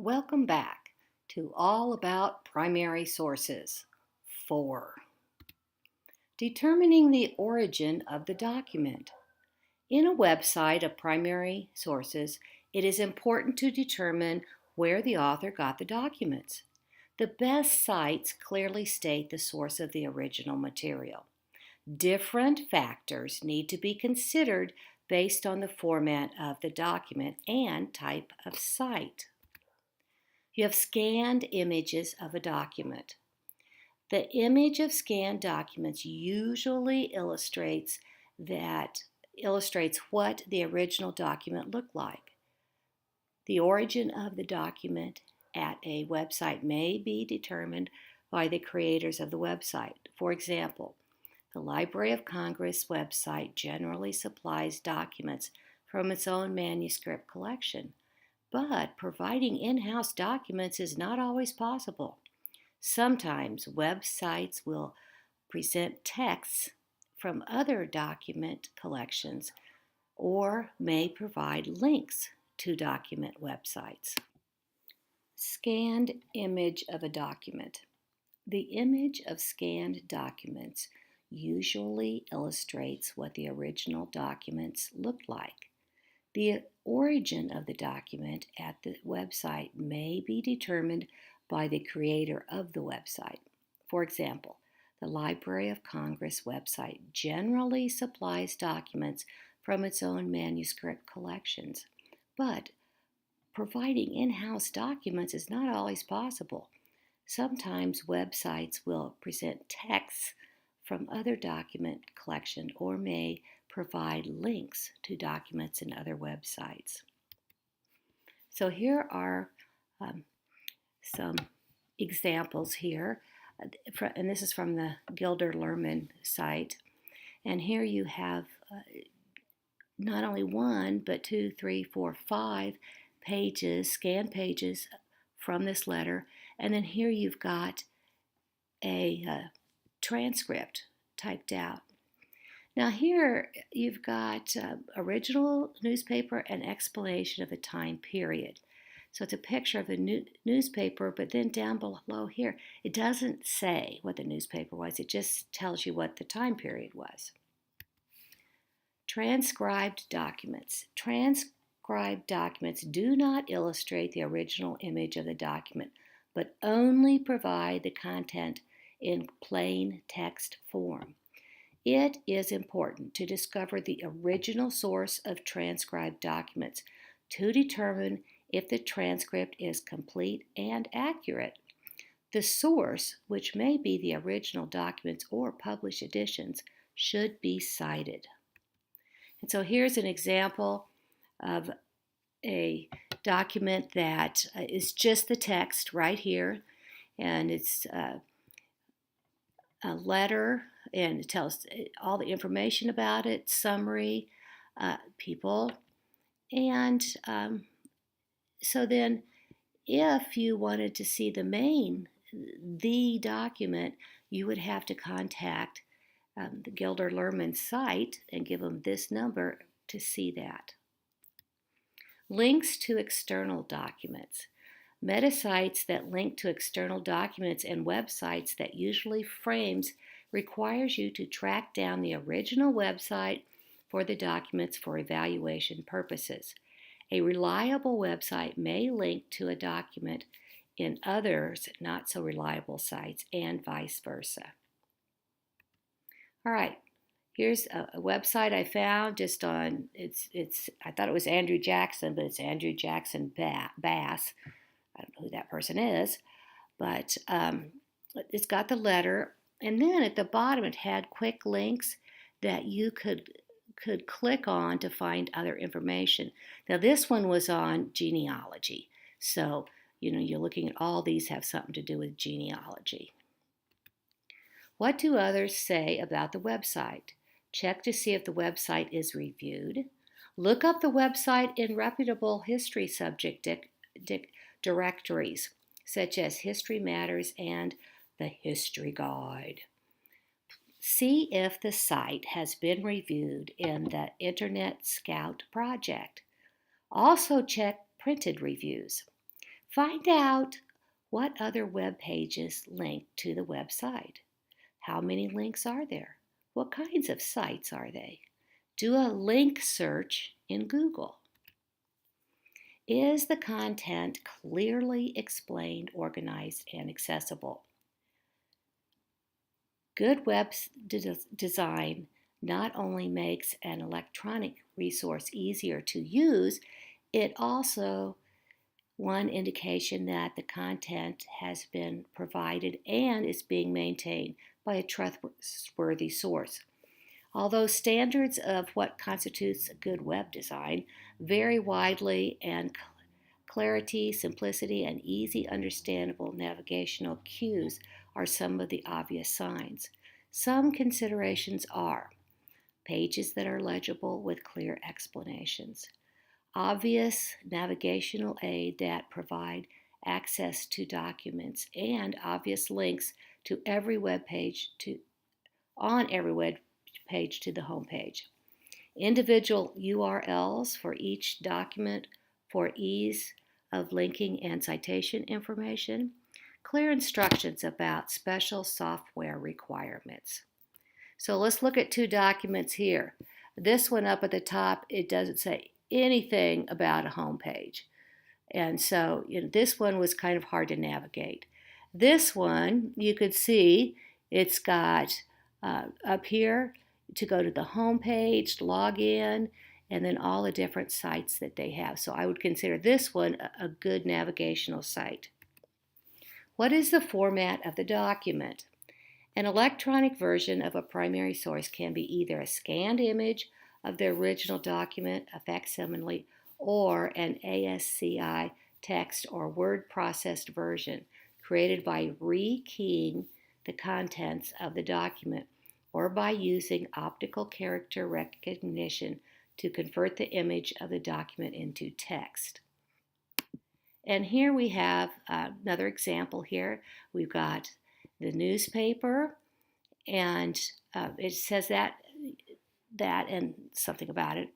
Welcome back to All About Primary Sources 4. Determining the origin of the document. In a website of primary sources, it is important to determine where the author got the documents. The best sites clearly state the source of the original material. Different factors need to be considered based on the format of the document and type of site. You have scanned images of a document. The image of scanned documents usually illustrates what the original document looked like. The origin of the document at a website may be determined by the creators of the website. For example, the Library of Congress website generally supplies documents from its own manuscript collection. But providing in-house documents is not always possible. Sometimes websites will present texts from other document collections or may provide links to document websites. Scanned image of a document. The image of scanned documents usually illustrates what the original documents looked like. The origin of the document at the website may be determined by the creator of the website. For example, the Library of Congress website generally supplies documents from its own manuscript collections, but providing in-house documents is not always possible. Sometimes websites will present texts from other document collection or may provide links to documents in other websites. So here are some examples here, and this is from the Gilder Lehrman site. And here you have not only one, but 2, 3, 4, 5 pages, scanned pages from this letter. And then here you've got a transcript typed out. Now here you've got original newspaper and explanation of the time period. So it's a picture of the newspaper, but then down below here, it doesn't say what the newspaper was. It just tells you what the time period was. Transcribed documents. Transcribed documents do not illustrate the original image of the document, but only provide the content in plain text form. It is important to discover the original source of transcribed documents to determine if the transcript is complete and accurate. The source, which may be the original documents or published editions, should be cited. And so here's an example of a document that is just the text right here, and it's a letter, and it tells all the information about it, summary, people, and so then if you wanted to see the document, you would have to contact the Gilder Lehrman site and give them this number to see that. Links to external documents. Meta sites that link to external documents and websites that usually frames requires you to track down the original website for the documents for evaluation purposes. A reliable website may link to a document in others not so reliable sites and vice versa. All right, here's a website I found just on, I thought it was Andrew Jackson, but it's Andrew Jackson Bass. I don't know who that person is, but it's got the letter, and then at the bottom it had quick links that you could click on to find other information. Now this one was on genealogy, so you're looking at all these have something to do with genealogy. What do others say about the website? Check to see if the website is reviewed. Look up the website in reputable history subject directories, such as History Matters and the History Guide. See if the site has been reviewed in the Internet Scout project. Also check printed reviews. Find out what other web pages link to the website. How many links are there? What kinds of sites are they? Do a link search in Google. Is the content clearly explained, organized, and accessible? Good web design not only makes an electronic resource easier to use, it also one indication that the content has been provided and is being maintained by a trustworthy source. Although standards of what constitutes a good web design vary widely, and clarity, simplicity, and easy understandable navigational cues are some of the obvious signs. Some considerations are pages that are legible with clear explanations, obvious navigational aid that provide access to documents, and obvious links to every web page on every web page to the home page. Individual URLs for each document for ease of linking and citation information. Clear instructions about special software requirements. So let's look at two documents here. This one up at the top, it doesn't say anything about a home page. And so this one was kind of hard to navigate. This one, you could see it's got up here to go to the home page, log in, and then all the different sites that they have. So I would consider this one a good navigational site. What is the format of the document? An electronic version of a primary source can be either a scanned image of the original document, a facsimile, or an ASCII text or word processed version created by rekeying the contents of the document or by using optical character recognition to convert the image of the document into text. And here we have another example here. We've got the newspaper, and it says that and something about it.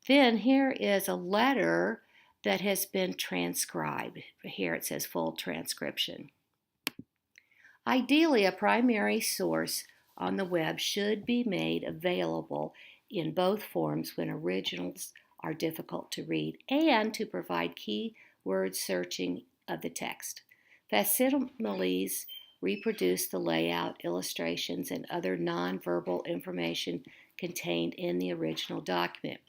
Then here is a letter that has been transcribed. Here it says full transcription. Ideally, a primary source on the web should be made available in both forms when originals are difficult to read and to provide keyword searching of the text. Facsimiles reproduce the layout, illustrations, and other nonverbal information contained in the original document,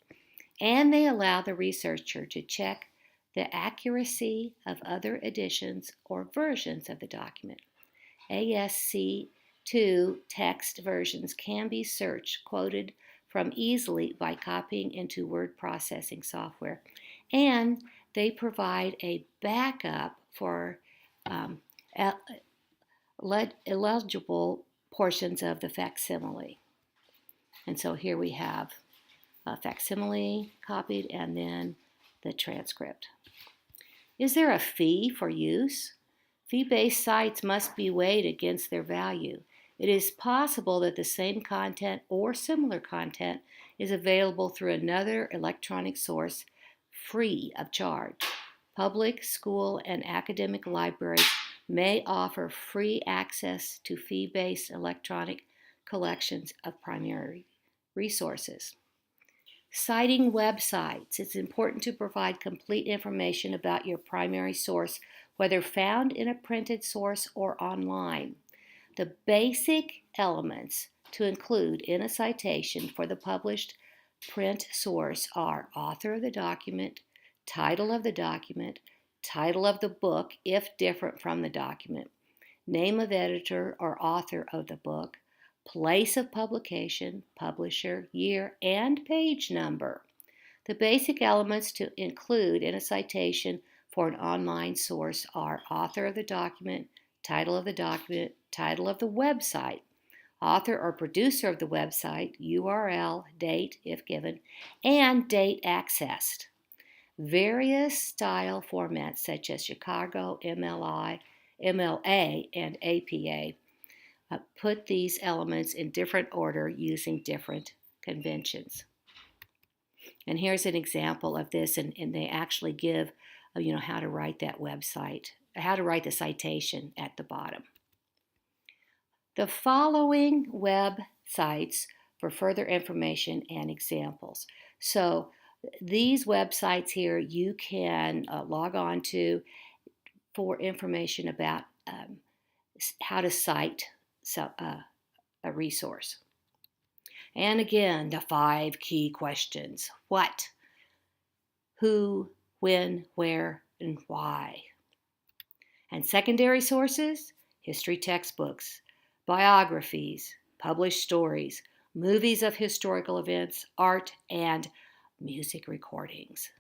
and they allow the researcher to check the accuracy of other editions or versions of the document. ASCII text versions can be searched, quoted from easily by copying into word processing software, and they provide a backup for illegible portions of the facsimile. And so here we have a facsimile copied and then the transcript. Is there a fee for use? Fee-based sites must be weighed against their value. It is possible that the same content or similar content is available through another electronic source free of charge. Public, school, and academic libraries may offer free access to fee-based electronic collections of primary resources. Citing websites. It's important to provide complete information about your primary source, whether found in a printed source or online. The basic elements to include in a citation for the published print source are author of the document, title of the document, title of the book if different from the document, name of editor or author of the book, place of publication, publisher, year, and page number. The basic elements to include in a citation for an online source are author of the document, title of the document, title of the website, author or producer of the website, URL, date if given, and date accessed. Various style formats such as Chicago, MLA, and APA put these elements in different order using different conventions. And here's an example of this, and they actually give how to write that website, how to write the citation at the bottom. The following websites for further information and examples. So these websites here you can log on to for information about how to cite a resource. And again, the 5 key questions: what, who, when, where, and why. And secondary sources: history textbooks, biographies, published stories, movies of historical events, art, and music recordings.